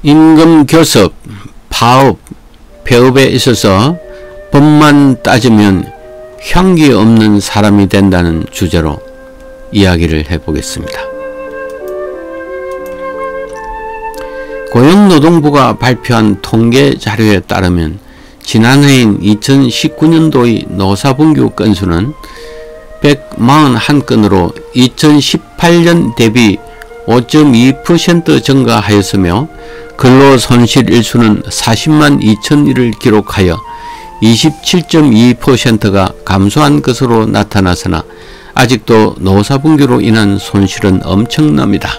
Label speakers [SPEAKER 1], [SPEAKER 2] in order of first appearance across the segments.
[SPEAKER 1] 임금 교섭, 파업, 폐업에 있어서 법만 따지면 향기 없는 사람이 된다는 주제로 이야기를 해보겠습니다. 고용노동부가 발표한 통계 자료에 따르면 지난해인 2019년도의 노사분규 건수는 141건으로 2018년 대비 5.2% 증가하였으며 근로손실일수는 40만 2천일을 기록하여 27.2%가 감소한 것으로 나타나서나 아직도 노사분규로 인한 손실은 엄청납니다.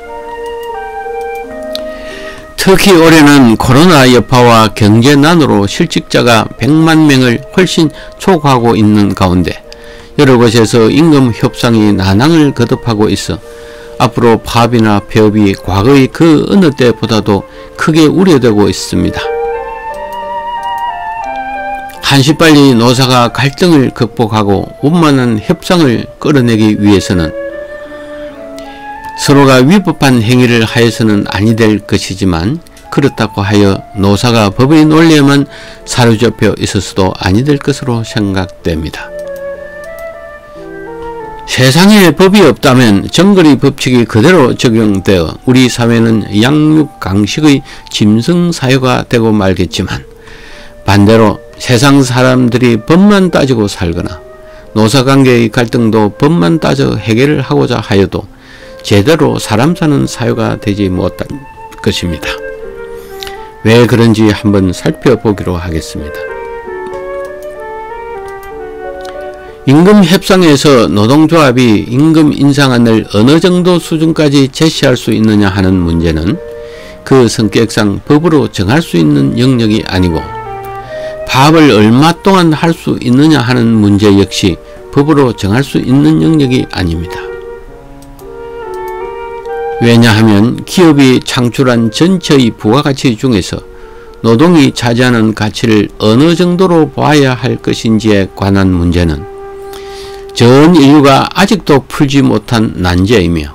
[SPEAKER 1] 특히 올해는 코로나 여파와 경제난으로 실직자가 100만 명을 훨씬 초과하고 있는 가운데 여러 곳에서 임금 협상이 난항을 거듭하고 있어 앞으로 파업이나 폐업이 과거의 그 어느 때보다도 크게 우려되고 있습니다. 한시빨리 노사가 갈등을 극복하고 원만한 협상을 끌어내기 위해서는 서로가 위법한 행위를 하여서는 아니 될 것이지만 그렇다고 하여 노사가 법의 논리에만 사로잡혀 있어서도 아니 될 것으로 생각됩니다. 세상에 법이 없다면 정거리 법칙이 그대로 적용되어 우리 사회는 양육강식의 짐승사회가 되고 말겠지만 반대로 세상 사람들이 법만 따지고 살거나 노사관계의 갈등도 법만 따져 해결을 하고자 하여도 제대로 사람 사는 사회가 되지 못할 것입니다. 왜 그런지 한번 살펴보기로 하겠습니다. 임금 협상에서 노동조합이 임금 인상안을 어느 정도 수준까지 제시할 수 있느냐 하는 문제는 그 성격상 법으로 정할 수 있는 영역이 아니고 파업을 얼마 동안 할 수 있느냐 하는 문제 역시 법으로 정할 수 있는 영역이 아닙니다. 왜냐하면 기업이 창출한 전체의 부가가치 중에서 노동이 차지하는 가치를 어느 정도로 봐야 할 것인지에 관한 문제는 전 인류가 아직도 풀지 못한 난제이며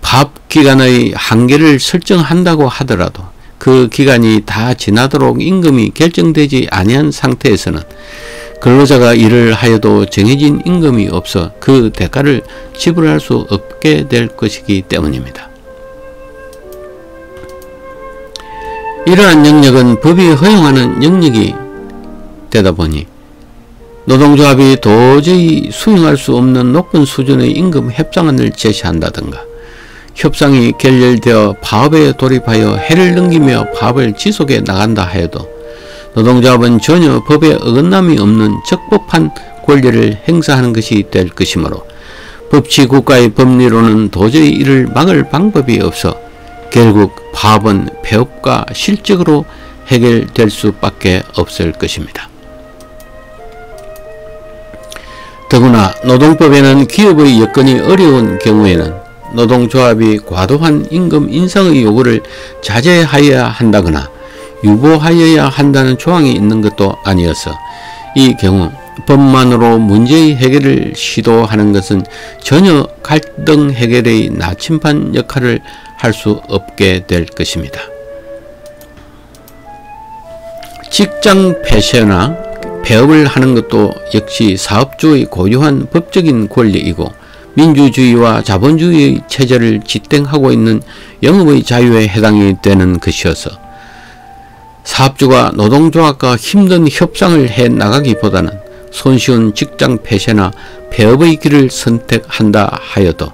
[SPEAKER 1] 파업 기간의 한계를 설정한다고 하더라도 그 기간이 다 지나도록 임금이 결정되지 아니한 상태에서는 근로자가 일을 하여도 정해진 임금이 없어 그 대가를 지불할 수 없게 될 것이기 때문입니다. 이러한 영역은 법이 허용하는 영역이 되다 보니 노동조합이 도저히 수용할 수 없는 높은 수준의 임금 협상안을 제시한다든가 협상이 결렬되어 파업에 돌입하여 해를 넘기며 파업을 지속해 나간다 하여도 노동조합은 전혀 법에 어긋남이 없는 적법한 권리를 행사하는 것이 될 것이므로 법치국가의 법리로는 도저히 이를 막을 방법이 없어 결국 파업은 폐업과 실직으로 해결될 수밖에 없을 것입니다. 더구나 노동법에는 기업의 여건이 어려운 경우에는 노동조합이 과도한 임금 인상의 요구를 자제하여야 한다거나 유보하여야 한다는 조항이 있는 것도 아니어서 이 경우 법만으로 문제의 해결을 시도하는 것은 전혀 갈등 해결의 나침반 역할을 할 수 없게 될 것입니다. 직장 폐쇄나 폐업을 하는 것도 역시 사업주의 고유한 법적인 권리이고 민주주의와 자본주의의 체제를 지탱하고 있는 영업의 자유에 해당이 되는 것이어서 사업주가 노동조합과 힘든 협상을 해 나가기보다는 손쉬운 직장 폐쇄나 폐업의 길을 선택한다 하여도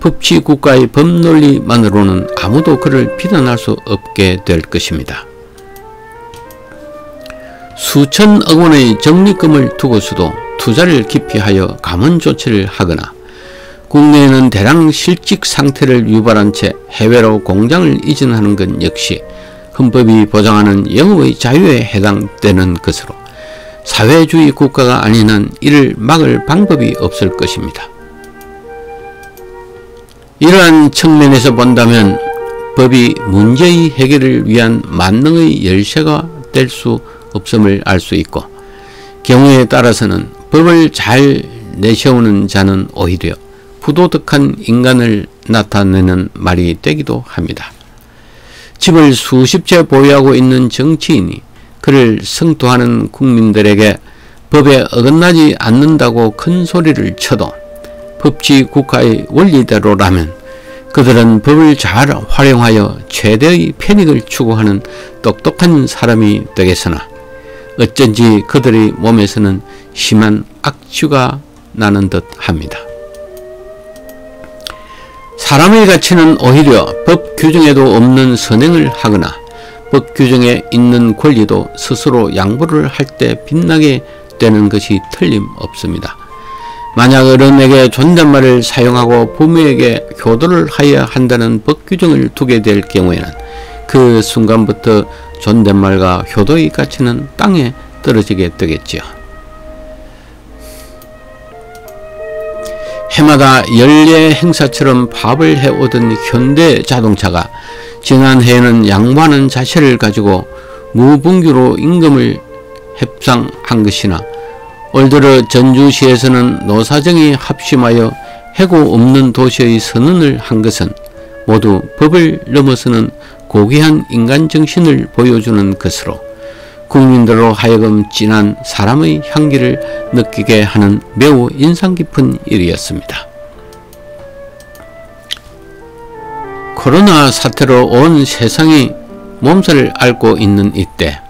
[SPEAKER 1] 법치국가의 법논리만으로는 아무도 그를 비난할 수 없게 될 것입니다. 수천억 원의 적립금을 두고서도 투자를 기피하여 감원 조치를 하거나 국내에는 대량 실직 상태를 유발한 채 해외로 공장을 이전하는 것 역시 헌법이 보장하는 영업의 자유에 해당되는 것으로 사회주의 국가가 아닌 한 이를 막을 방법이 없을 것입니다. 이러한 측면에서 본다면 법이 문제의 해결을 위한 만능의 열쇠가 될 수 없음을 알 수 있고 경우에 따라서는 법을 잘 내세우는 자는 오히려 부도덕한 인간을 나타내는 말이 되기도 합니다. 집을 수십 채 보유하고 있는 정치인이 그를 성토하는 국민들에게 법에 어긋나지 않는다고 큰 소리를 쳐도 법치 국가의 원리대로라면 그들은 법을 잘 활용하여 최대의 편익을 추구하는 똑똑한 사람이 되겠으나 어쩐지 그들의 몸에서는 심한 악취가 나는 듯 합니다. 사람의 가치는 오히려 법 규정에도 없는 선행을 하거나 법 규정에 있는 권리도 스스로 양보를 할 때 빛나게 되는 것이 틀림없습니다. 만약 어른에게 존댓말을 사용하고 부모에게 효도를 하여야 한다는 법 규정을 두게 될 경우에는 그 순간부터 존댓말과 효도의 가치는 땅에 떨어지게 되겠지요. 해마다 연례 행사처럼 파업을 해오던 현대 자동차가 지난해에는 양보하는 자세를 가지고 무분규로 임금을 협상한 것이나 올 들어 전주시에서는 노사정이 합심하여 해고 없는 도시의 선언을 한 것은 모두 법을 넘어서는 고귀한 인간정신을 보여주는 것으로 국민들로 하여금 진한 사람의 향기를 느끼게 하는 매우 인상 깊은 일이었습니다. 코로나 사태로 온 세상이 몸살을 앓고 있는 이때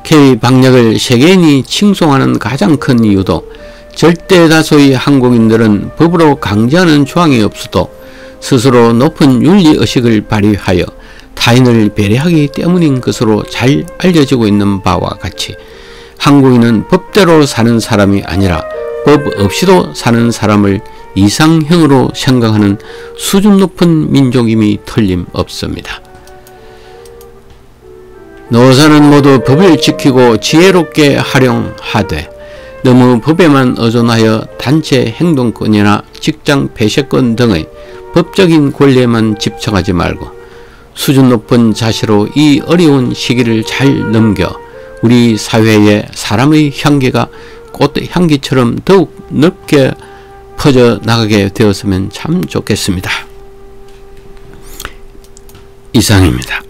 [SPEAKER 1] K 방역을 세계인이 칭송하는 가장 큰 이유도 절대 다수의 한국인들은 법으로 강제하는 조항이 없어도 스스로 높은 윤리의식을 발휘하여 타인을 배려하기 때문인 것으로 잘 알려지고 있는 바와 같이 한국인은 법대로 사는 사람이 아니라 법 없이도 사는 사람을 이상형으로 생각하는 수준 높은 민족임이 틀림없습니다. 노사는 모두 법을 지키고 지혜롭게 활용하되 너무 법에만 의존하여 단체 행동권이나 직장 폐쇄권 등의 법적인 권리에만 집착하지 말고 수준 높은 자세로 이 어려운 시기를 잘 넘겨 우리 사회에 사람의 향기가 꽃향기처럼 더욱 넓게 퍼져나가게 되었으면 참 좋겠습니다. 이상입니다.